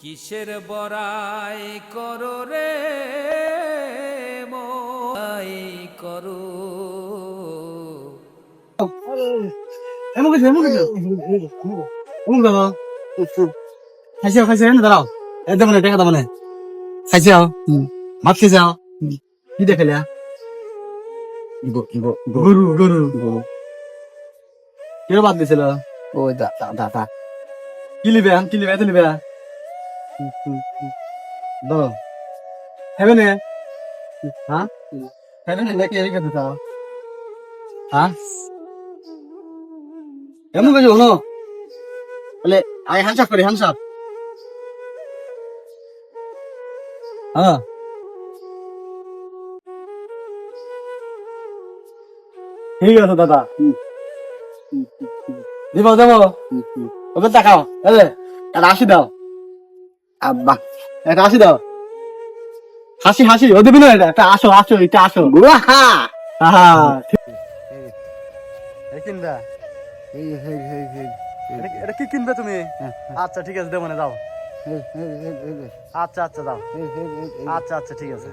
কিসের বড়াই করো রে মোই করো এমন কিছু এমন দাদা খাইছে খাইছে না দাঁড়াও একদম মানে টাকা দাম খাইছে ভাত খেয়েছে কি দেখালিয়া গরু গরু কেউ বাদ দিছিল ওই দাদা কি লিবে এত লিবে দাও খাবে না হ্যাঁ খাবে না নাকি এই কথা হ্যাঁ এমন কিছু হলো বলে আই হ্যান্ডসাপ করি হ্যান্ডসাপ হ্যাঁ ঠিক আছে দাদা দিব দেবো ওকে দেখাও বুঝলে একটা হাসি দাও আব্বা একটা হাসি দাও হাসি হাসি ও দেবি না এটা একটা আসো আসো এটা আসো গুয়া হ্যাঁ কিনবা এই এই এই এই এটা কি কিনবে তুমি আচ্ছা ঠিক আছে দেবো না যাও আচ্ছা আচ্ছা যাও আচ্ছা আচ্ছা ঠিক আছে